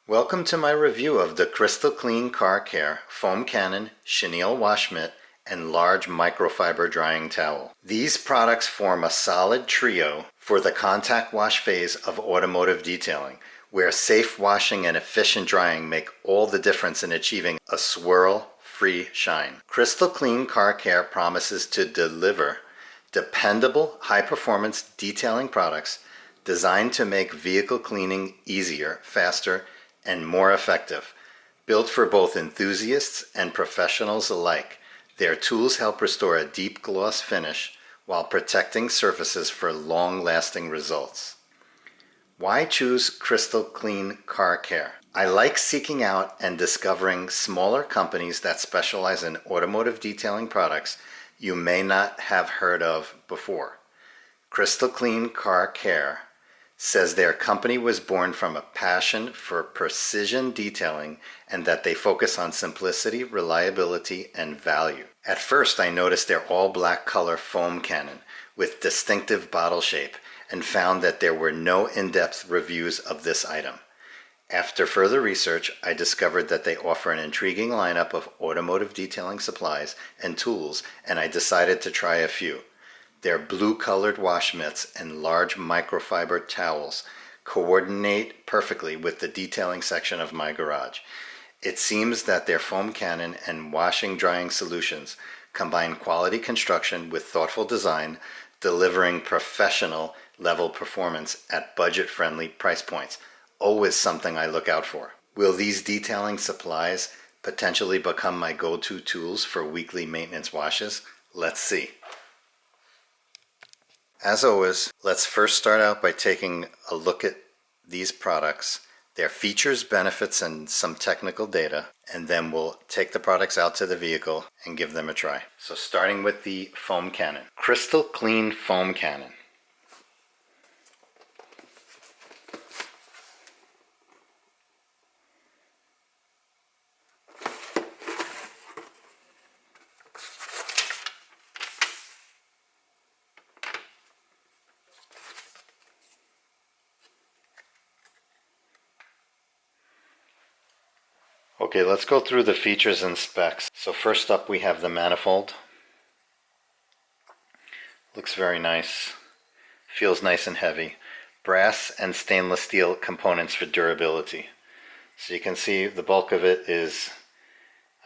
Welcome to my review of the Crystal Clean Car Care Foam Cannon, Chenille Wash Mitt, and large microfiber drying towel. These products form a solid trio for the contact wash phase of automotive detailing, where safe washing and efficient drying make all the difference in achieving a swirl-free shine. Crystal Clean Car Care promises to deliver dependable, high-performance detailing products designed to make vehicle cleaning easier, faster, and more effective. Built for both enthusiasts and professionals alike, their tools help restore a deep gloss finish while protecting surfaces for long-lasting results. Why choose Crystal Clean Car Care? I like seeking out and discovering smaller companies that specialize in automotive detailing products you may not have heard of before. Crystal Clean Car Care says their company was born from a passion for precision detailing and that they focus on simplicity, reliability, and value. At first, I noticed their all-black color foam cannon with distinctive bottle shape and found that there were no in-depth reviews of this item. After further research, I discovered that they offer an intriguing lineup of automotive detailing supplies and tools, and I decided to try a few. Their blue-colored wash mitts and large microfiber towels coordinate perfectly with the detailing section of my garage. It seems that their foam cannon and washing-drying solutions combine quality construction with thoughtful design, delivering professional-level performance at budget-friendly price points. Always something I look out for. Will these detailing supplies potentially become my go-to tools for weekly maintenance washes? Let's see. As always, let's first start out by taking a look at these products, their features, benefits, and some technical data, and then we'll take the products out to the vehicle and give them a try. So starting with the foam cannon. Crystal Clean Foam Cannon. Okay, let's go through the features and specs. So first up we have the manifold. Looks very nice. Feels nice and heavy. Brass and stainless steel components for durability. So you can see the bulk of it is,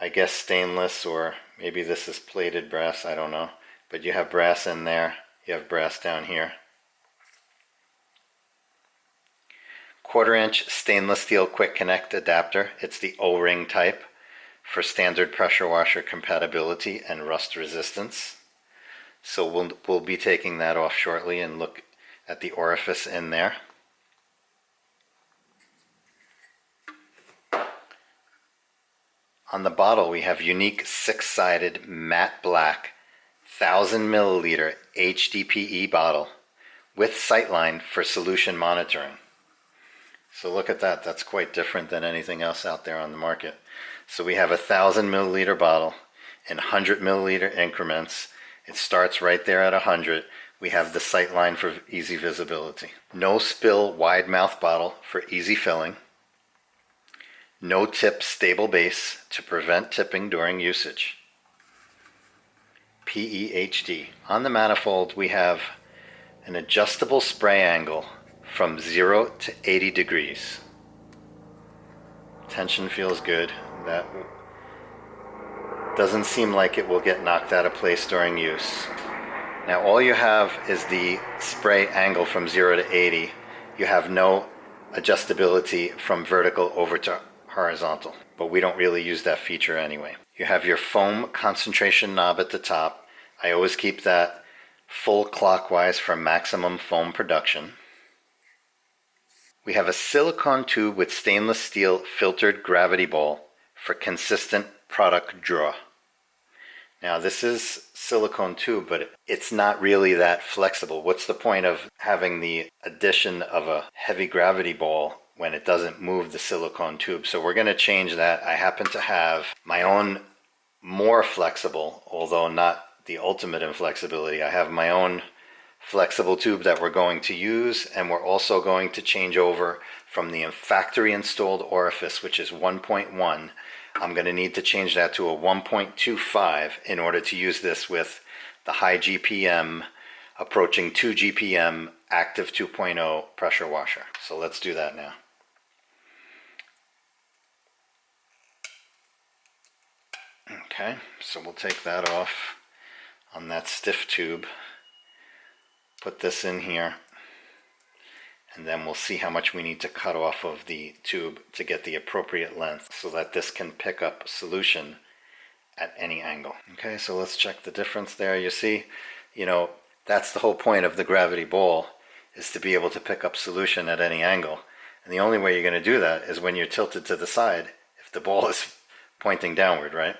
I guess, stainless, or maybe this is plated brass, I don't know. But you have brass in there, you have brass down here. 1/4-inch stainless steel quick connect adapter. It's the O-ring type for standard pressure washer compatibility and rust resistance. So we'll be taking that off shortly and look at the orifice in there. On the bottle we have unique 6-sided matte black 1000 milliliter HDPE bottle with sightline for solution monitoring. So look at that, that's quite different than anything else out there on the market. So we have a 1000 milliliter bottle in 100 milliliter increments. It starts right there at 100. We have the sight line for easy visibility. No spill wide mouth bottle for easy filling. No tip stable base to prevent tipping during usage. PEHD. On the manifold we have an adjustable spray angle from 0 to 80 degrees. Tension feels good. That doesn't seem like it will get knocked out of place during use. Now all you have is the spray angle from 0 to 80. You have no adjustability from vertical over to horizontal, but we don't really use that feature anyway. You have your foam concentration knob at the top. I always keep that full clockwise for maximum foam production. We have a silicone tube with stainless steel filtered gravity ball for consistent product draw. Now this is silicone tube, but it's not really that flexible. What's the point of having the addition of a heavy gravity ball when it doesn't move the silicone tube? So we're going to change that. I happen to have my own more flexible, although not the ultimate in flexibility. I have my own flexible tube that we're going to use, and we're also going to change over from the factory installed orifice, which is 1.1. I'm going to need to change that to a 1.25 in order to use this with the high GPM, approaching 2 GPM active 2.0 pressure washer. So let's do that now. Okay, so we'll take that off on that stiff tube, put this in here, and then we'll see how much we need to cut off of the tube to get the appropriate length so that this can pick up solution at any angle. Okay, so let's check the difference there. You see, that's the whole point of the gravity ball, is to be able to pick up solution at any angle. And the only way you're going to do that is when you're tilted to the side, if the ball is pointing downward, right?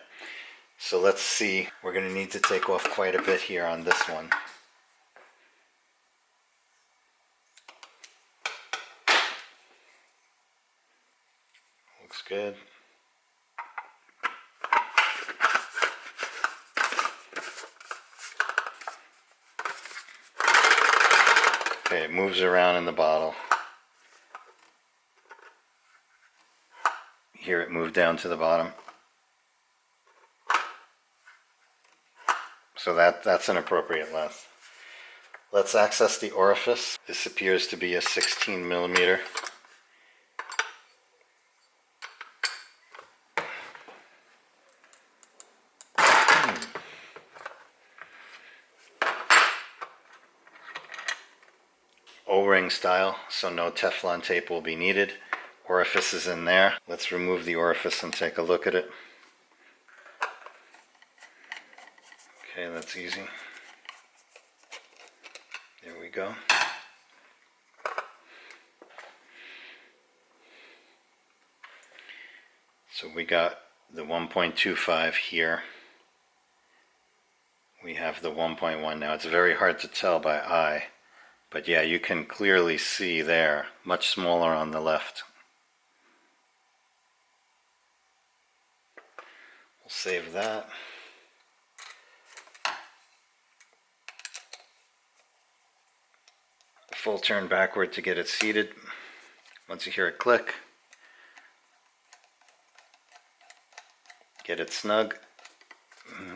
So let's see, we're going to need to take off quite a bit here on this one. Looks good. Okay, it moves around in the bottle. Here it moved down to the bottom. So that's an appropriate length. Let's access the orifice. This appears to be a 16 millimeter. O-ring style, so no Teflon tape will be needed. Orifice is in there. Let's remove the orifice and take a look at it. Okay, that's easy. There we go. So we got the 1.25 here. We have the 1.1 now. It's very hard to tell by eye, but yeah, you can clearly see there, much smaller on the left. We'll save that. Full turn backward to get it seated. Once you hear it click, get it snug.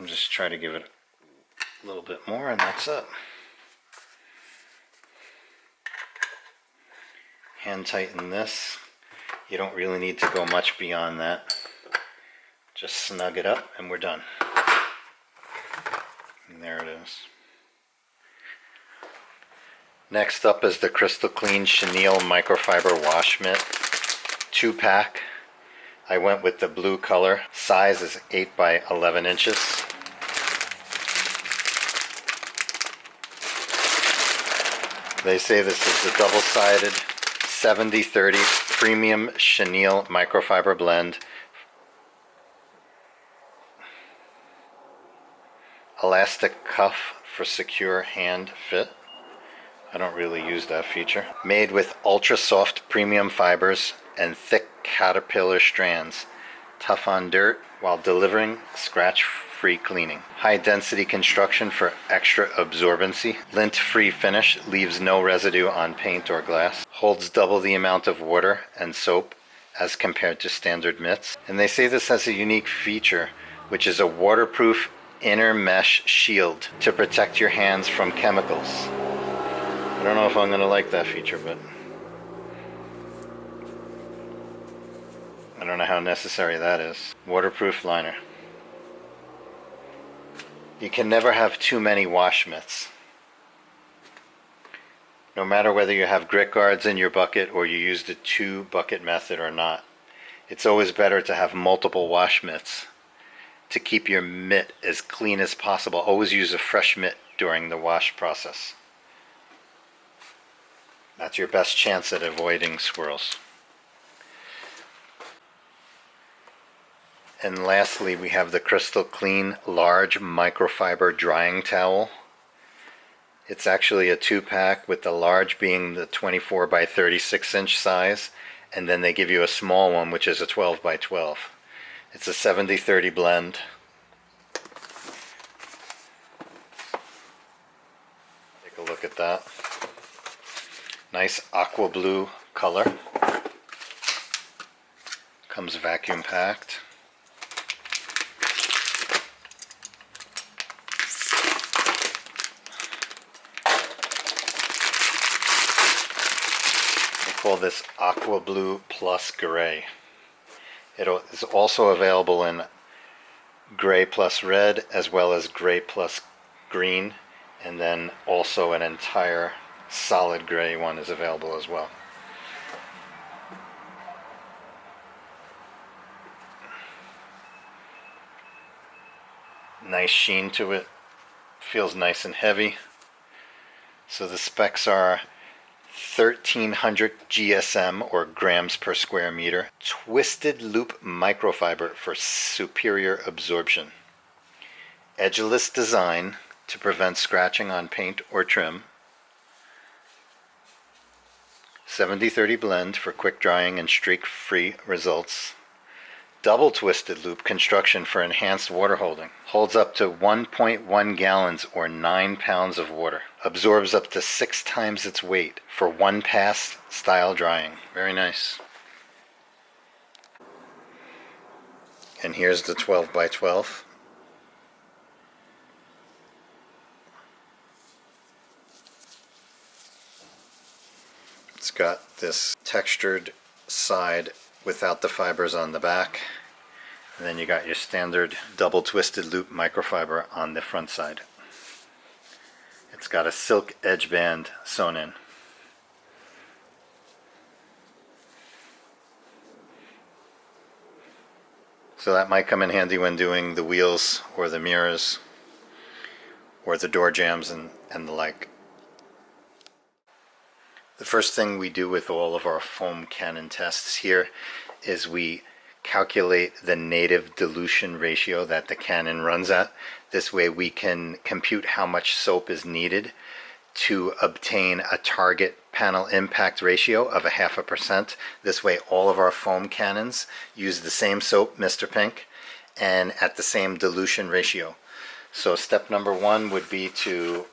Just try to give it a little bit more, and that's it. Hand tighten this. You don't really need to go much beyond that. Just snug it up and we're done. And there it is. Next up is the Crystal Clean Chenille Microfiber Wash Mitt 2-pack. I went with the blue color. Size is 8 by 11 inches. They say this is a double-sided 70/30 premium chenille microfiber blend. Elastic cuff for secure hand fit. I don't really use that feature. Made with ultra soft premium fibers and thick caterpillar strands. Tough on dirt while delivering scratch-free cleaning. High density construction for extra absorbency. Lint-free finish leaves no residue on paint or glass. Holds double the amount of water and soap as compared to standard mitts. And they say this has a unique feature, which is a waterproof inner mesh shield to protect your hands from chemicals. I don't know if I'm going to like that feature, but I don't know how necessary that is. Waterproof liner. You can never have too many wash mitts. No matter whether you have grit guards in your bucket or you use the 2-bucket method or not, it's always better to have multiple wash mitts to keep your mitt as clean as possible. Always use a fresh mitt during the wash process. That's your best chance at avoiding swirls. And lastly, we have the Crystal Clean Large Microfiber Drying Towel. It's actually a 2-pack, with the large being the 24 by 36 inch size, and then they give you a small one which is a 12 by 12. It's a 70/30 blend. Take a look look at that. Nice aqua blue color. Comes vacuum packed. They call this aqua blue plus gray. It is also available in gray plus red as well as gray plus green, and then also an entire solid gray one is available as well. Nice sheen to it, feels nice and heavy. So the specs are 1300 GSM or grams per square meter, twisted loop microfiber for superior absorption, edgeless design to prevent scratching on paint or trim, 70-30 blend for quick drying and streak-free results, double twisted loop construction for enhanced water holding, holds up to 1.1 gallons or 9 pounds of water, absorbs up to 6 times its weight for one pass style drying. Very nice. And here's the 12 by 12. It's got this textured side without the fibers on the back, and then you got your standard double twisted loop microfiber on the front side. It's got a silk edge band sewn in. So that might come in handy when doing the wheels or the mirrors or the door jambs and the like. The first thing we do with all of our foam cannon tests here is we calculate the native dilution ratio that the cannon runs at. This way we can compute how much soap is needed to obtain a target panel impact ratio of 0.5%. This way all of our foam cannons use the same soap, Mr. Pink, and at the same dilution ratio. So step number one would be to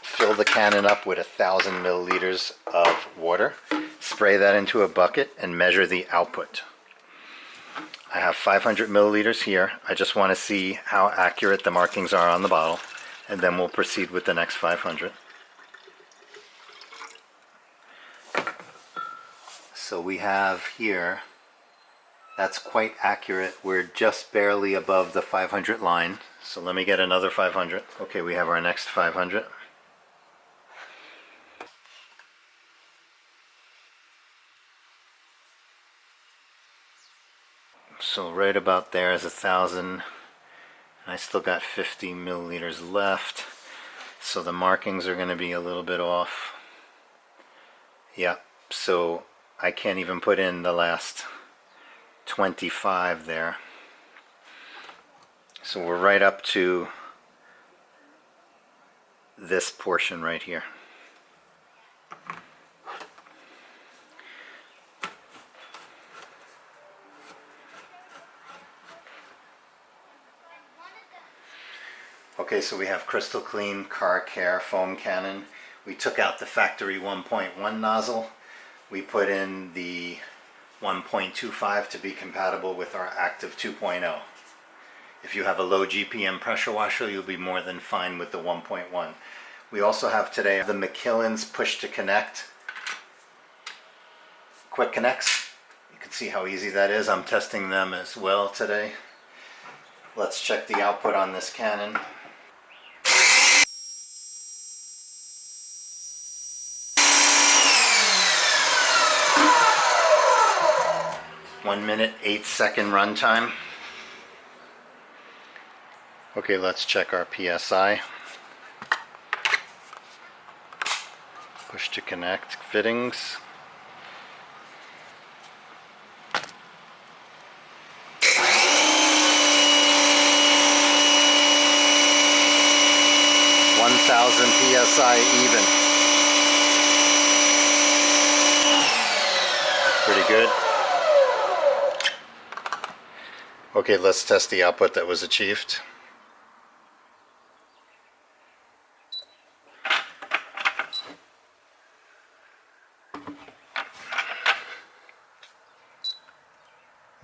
fill the cannon up with 1,000 milliliters of water, spray that into a bucket, and measure the output. I have 500 milliliters here. I just want to see how accurate the markings are on the bottle, and then we'll proceed with the next 500. So we have here, that's quite accurate. We're just barely above the 500 line. So let me get another 500. Okay, we have our next 500. So right about there is 1,000. I still got 50 milliliters left. So the markings are going to be a little bit off. Yeah, so I can't even put in the last 25 there. So we're right up to this portion right here. Okay, so we have Crystal Clean Car Care Foam Cannon. We took out the factory 1.1 nozzle. We put in the 1.25 to be compatible with our active 2.0. If you have a low GPM pressure washer, you'll be more than fine with the 1.1. We also have today the McKillen's push to connect quick connects. You can see how easy that is. I'm testing them as well today. Let's check the output on this cannon. 1 minute, 8-second runtime. Okay, let's check our PSI. Push to connect fittings. PSI even. Pretty good. Okay, let's test the output that was achieved.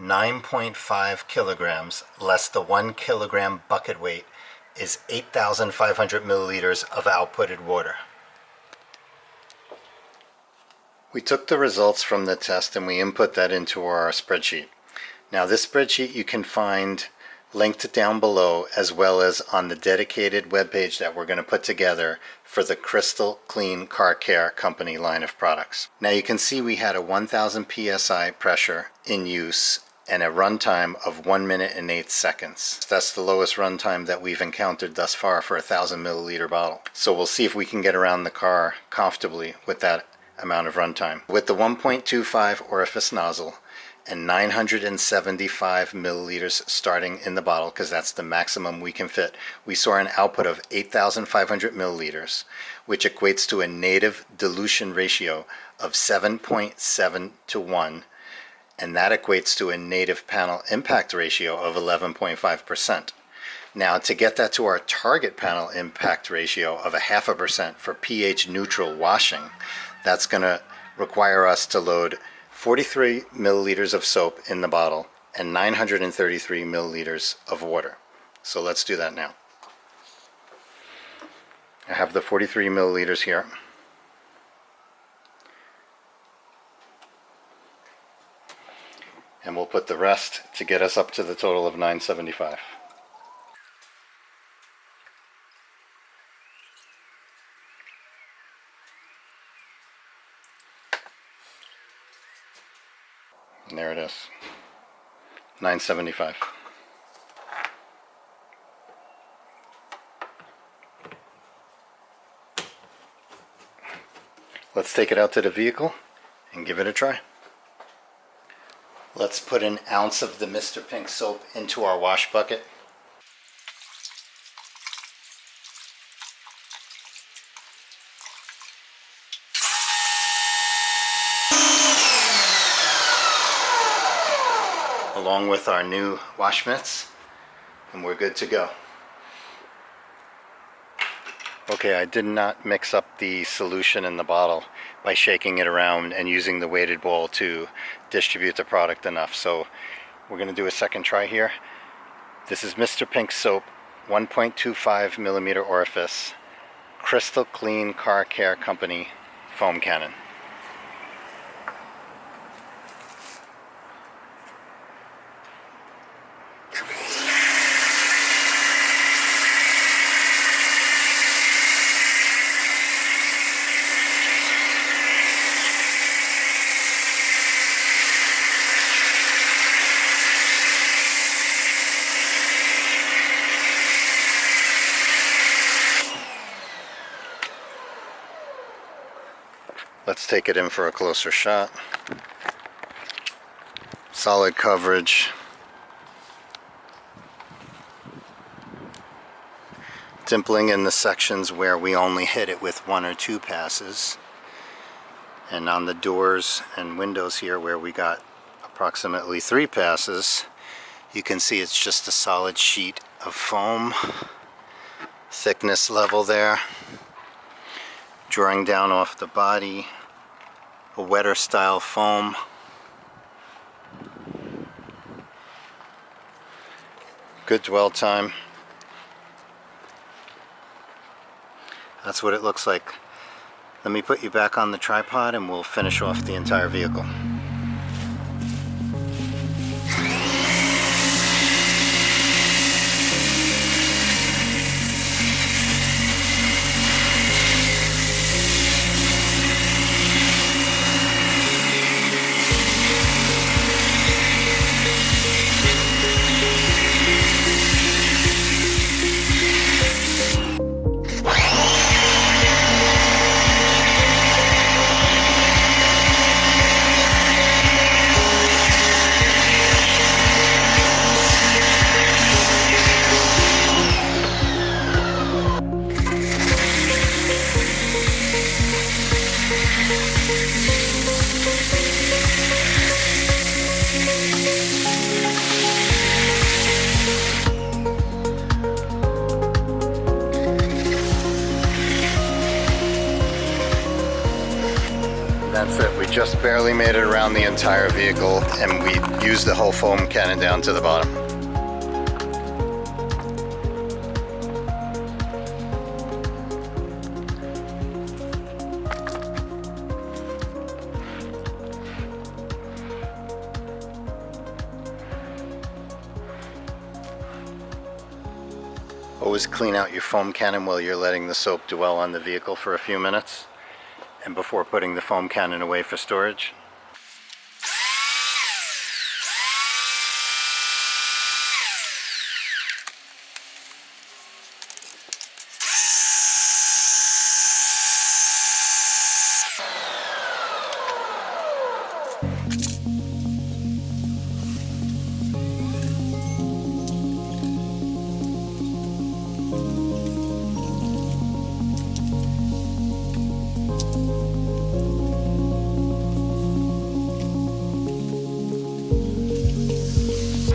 9.5 kilograms less the 1 kilogram bucket weight is 8,500 milliliters of outputted water. We took the results from the test and we input that into our spreadsheet. Now this spreadsheet you can find linked down below, as well as on the dedicated webpage that we're going to put together for the Crystal Clean Car Care Company line of products. Now you can see we had a 1000 psi pressure in use and a runtime of 1 minute and 8 seconds. That's the lowest runtime that we've encountered thus far for a 1000 milliliter bottle. So we'll see if we can get around the car comfortably with that amount of runtime. With the 1.25 orifice nozzle and 975 milliliters starting in the bottle, because that's the maximum we can fit, we saw an output of 8,500 milliliters, which equates to a native dilution ratio of 7.7 to 1, and that equates to a native panel impact ratio of 11.5%. Now, to get that to our target panel impact ratio of 0.5% for pH neutral washing, that's going to require us to load 43 milliliters of soap in the bottle and 933 milliliters of water. So let's do that now. I have the 43 milliliters here. And we'll put the rest to get us up to the total of 975. And there it is, 975. Let's take it out to the vehicle and give it a try. Let's put an ounce of the Mr. Pink soap into our wash bucket. Along with our new wash mitts, and we're good to go. Okay, I did not mix up the solution in the bottle by shaking it around and using the weighted bowl to distribute the product enough, so we're going to do a second try here. This is Mr. Pink soap, 1.25 millimeter orifice, Crystal Clean Car Care Company foam cannon. Let's take it in for a closer shot. Solid coverage. Dimpling in the sections where we only hit it with 1 or 2 passes. And on the doors and windows here where we got approximately 3 passes, you can see it's just a solid sheet of foam. Thickness level there. Drawing down off the body, a wetter style foam. Good dwell time. That's what it looks like. Let me put you back on the tripod and we'll finish off the entire vehicle. just barely made it around the entire vehicle, and we used the whole foam cannon down to the bottom. Always clean out your foam cannon while you're letting the soap dwell on the vehicle for a few minutes, and before putting the foam cannon away for storage.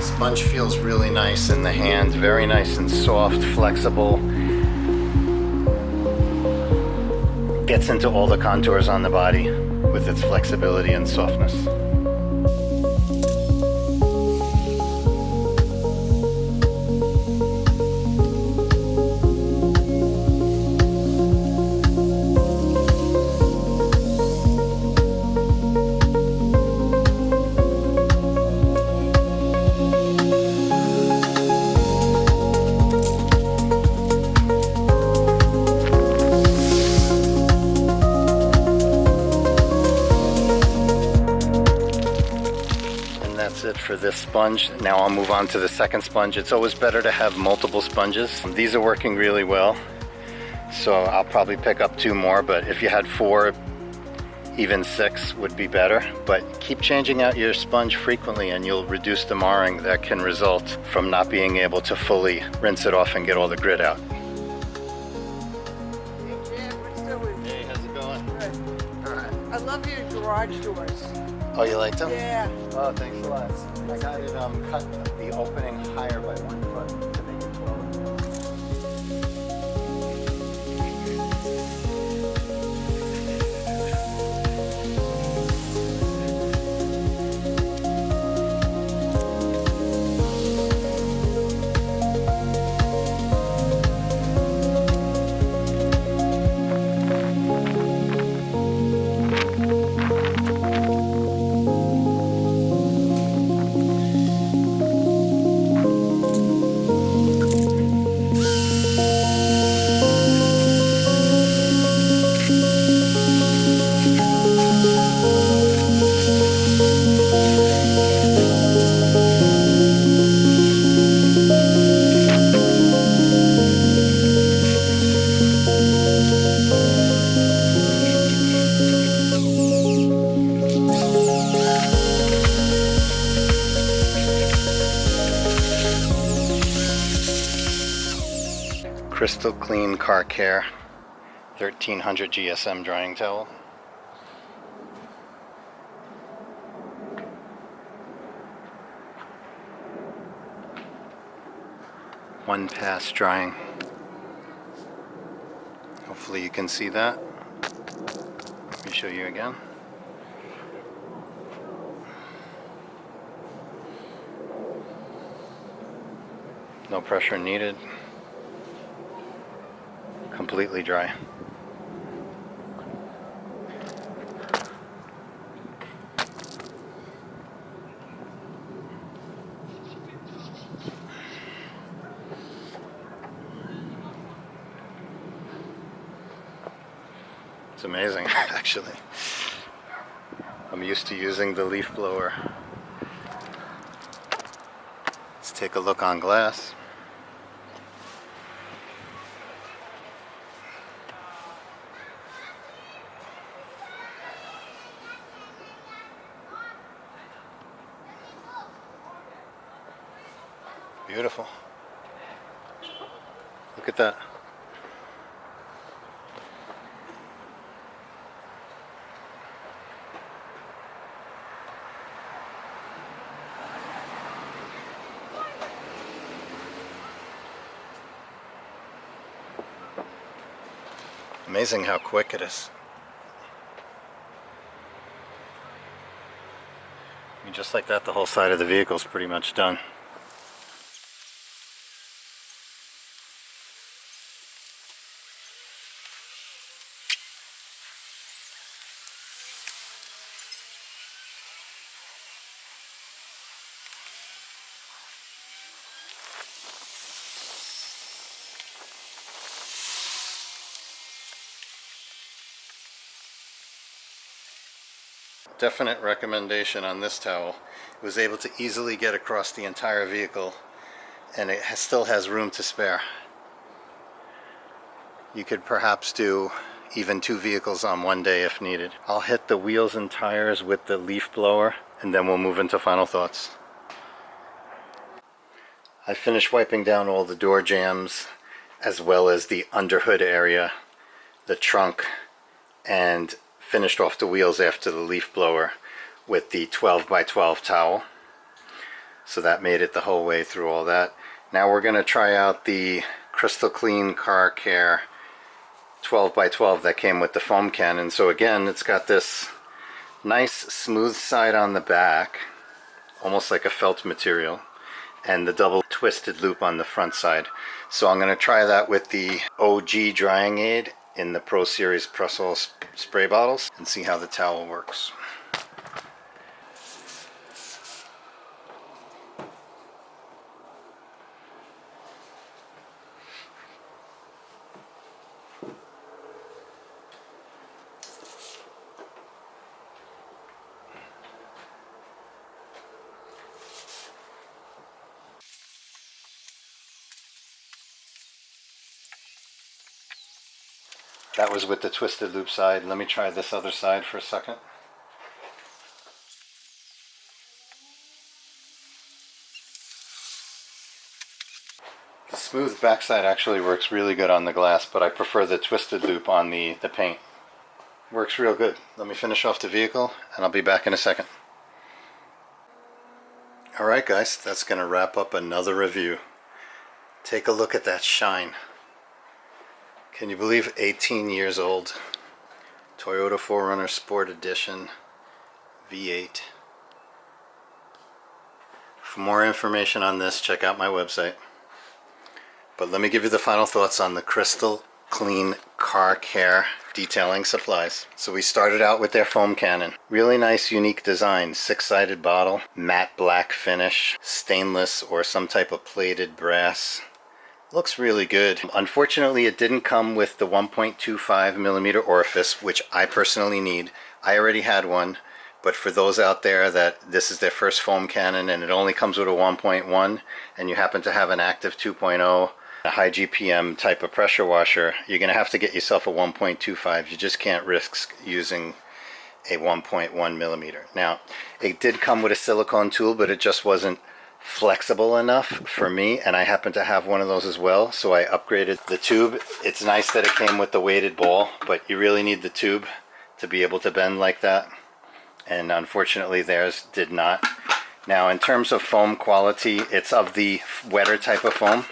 Sponge feels really nice in the hand, very nice and soft, flexible. Gets into all the contours on the body with its flexibility and softness. That's it for this sponge. Now I'll move on to the second sponge. It's always better to have multiple sponges. These are working really well, so I'll probably pick up 2 more, but if you had 4, even 6 would be better. But keep changing out your sponge frequently and you'll reduce the marring that can result from not being able to fully rinse it off and get all the grit out. Hey, how's it going? Good. All right. I love your garage doors. Oh, you liked them? Yeah. Oh, thanks a lot. I got it cut the opening higher by 1 foot to make it taller. Crystal Clean Car Care 1300 GSM drying towel. One pass drying. Hopefully you can see that. Let me show you again. No pressure needed. Completely dry. It's amazing, actually. I'm used to using the leaf blower. Let's take a look on glass. Beautiful. Look at that. Amazing how quick it is. And just like that, the whole side of the vehicle is pretty much done. Definite recommendation on this towel. It was able to easily get across the entire vehicle, and it still has room to spare. You could perhaps do even 2 vehicles on one day if needed. I'll hit the wheels and tires with the leaf blower, and then we'll move into final thoughts. I finished wiping down all the door jambs, as well as the underhood area, the trunk, and finished off the wheels after the leaf blower with the 12 by 12 towel. So that made it the whole way through all that. Now we're going to try out the Crystal Clean Car Care 12 by 12 that came with the foam cannon. So again, it's got this nice smooth side on the back, almost like a felt material, and the double twisted loop on the front side. So I'm going to try that with the OG drying aid in the Pro Series Press-All spray bottles and see how the towel works. That was with the twisted loop side. Let me try this other side for a second. The smooth backside actually works really good on the glass, but I prefer the twisted loop on the paint. Works real good. Let me finish off the vehicle and I'll be back in a second. Alright guys, that's going to wrap up another review. Take a look at that shine. Can you believe 18 years old? Toyota 4Runner Sport Edition V8. For more information on this, check out my website. But let me give you the final thoughts on the Crystal Clean Car Care detailing supplies. So we started out with their foam cannon. Really nice, unique design. 6-sided bottle, matte black finish, stainless or some type of plated brass. Looks really good. Unfortunately, it didn't come with the 1.25 millimeter orifice, which I personally need. I already had one, but for those out there that this is their first foam cannon and it only comes with a 1.1 and you happen to have an active 2.0, a high GPM type of pressure washer, you're going to have to get yourself a 1.25. You just can't risk using a 1.1 millimeter. Now, it did come with a silicone tool, but it just wasn't flexible enough for me, and I happen to have one of those as well, so I upgraded the tube. It's nice that it came with the weighted ball, but you really need the tube to be able to bend like that, and unfortunately theirs did not. Now in terms of foam quality, it's of the wetter type of foam,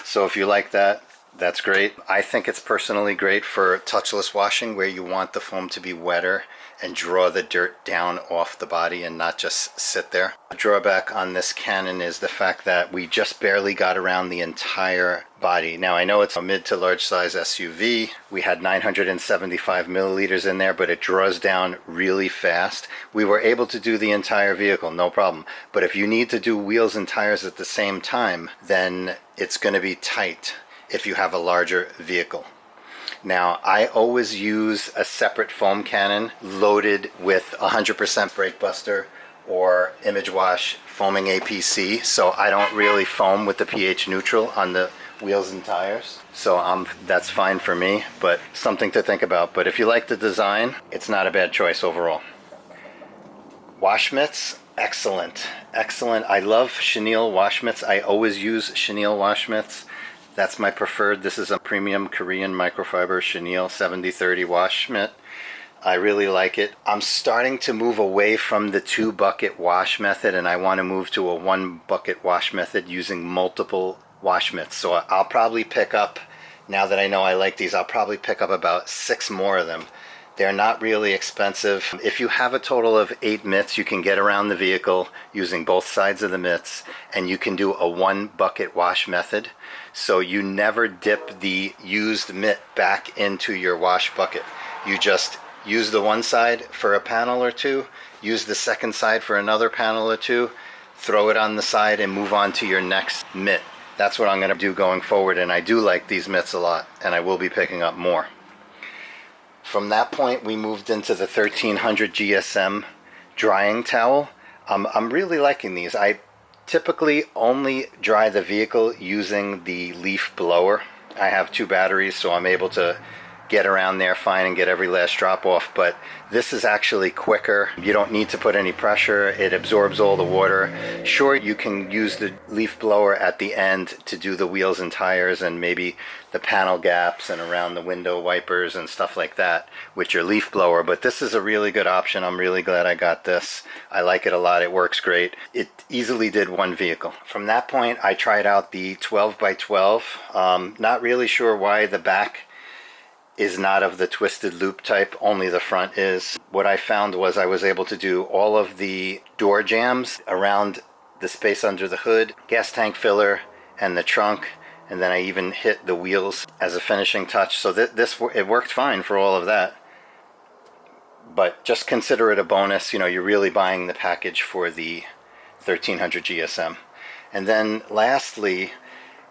so if you like that, that's great. I think it's personally great for touchless washing where you want the foam to be wetter and draw the dirt down off the body and not just sit there. The drawback on this cannon is the fact that we just barely got around the entire body. Now I know it's a mid to large size SUV. We had 975 milliliters in there, but it draws down really fast. We were able to do the entire vehicle, no problem. But if you need to do wheels and tires at the same time, then it's going to be tight if you have a larger vehicle. Now, I always use a separate foam cannon loaded with 100% brake buster or image wash foaming APC, so I don't really foam with the pH neutral on the wheels and tires. So that's fine for me, but something to think about. But if you like the design, it's not a bad choice overall. Wash mitts, excellent, excellent. I love chenille wash mitts. I always use chenille wash mitts. That's my preferred. This is a premium Korean microfiber chenille 70/30 wash mitt. I really like it. I'm starting to move away from the 2-bucket wash method, and I want to move to a 1-bucket wash method using multiple wash mitts. So I'll probably pick up, now that I know I like these, I'll probably pick up about 6 more of them. They're not really expensive. If you have a total of 8 mitts, you can get around the vehicle using both sides of the mitts, and you can do a 1 bucket wash method. So you never dip the used mitt back into your wash bucket. You just use the one side for a panel or two, use the second side for another panel or two, throw it on the side and move on to your next mitt. That's what I'm going to do going forward, and I do like these mitts a lot, and I will be picking up more. From that point, we moved into the 1300 GSM drying towel. I'm really liking these. I typically only dry the vehicle using the leaf blower. I have 2 batteries, so I'm able to get around there fine and get every last drop off, but this is actually quicker. You don't need to put any pressure. It absorbs all the water. Sure, you can use the leaf blower at the end to do the wheels and tires and maybe the panel gaps and around the window wipers and stuff like that with your leaf blower, but this is a really good option. I'm really glad I got this. I like it a lot. It works great. It easily did 1 vehicle. From that point, I tried out the 12x12. Not really sure why the back is not of the twisted loop type, only the front is. What I found was I was able to do all of the door jambs around the space under the hood, gas tank filler, and the trunk, and then I even hit the wheels as a finishing touch. So it worked fine for all of that. But just consider it a bonus. You know, you're really buying the package for the 1300 GSM. And then lastly,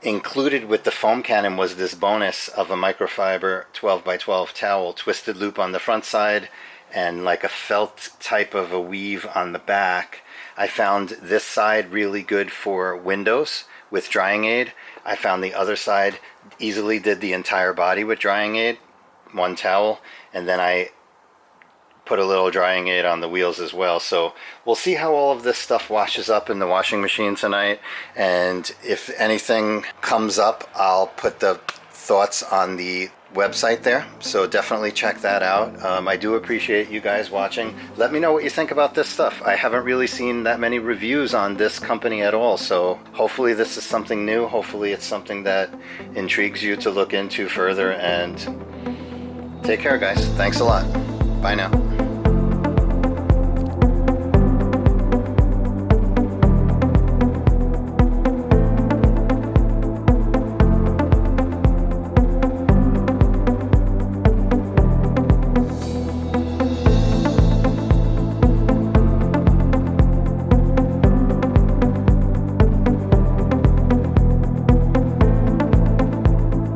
included with the foam cannon was this bonus of a microfiber 12x12 towel, twisted loop on the front side and like a felt type of a weave on the back. I found this side really good for windows with drying aid. I found the other side easily did the entire body with drying aid, 1 towel, and then I put a little drying aid on the wheels as well. So we'll see how all of this stuff washes up in the washing machine tonight, and if anything comes up, I'll put the thoughts on the website there, so definitely check that out. I do appreciate you guys watching. Let me know what you think about this stuff. I haven't really seen that many reviews on this company at all, so hopefully this is something new. Hopefully it's something that intrigues you to look into further, and take care guys. Thanks a lot. Bye now.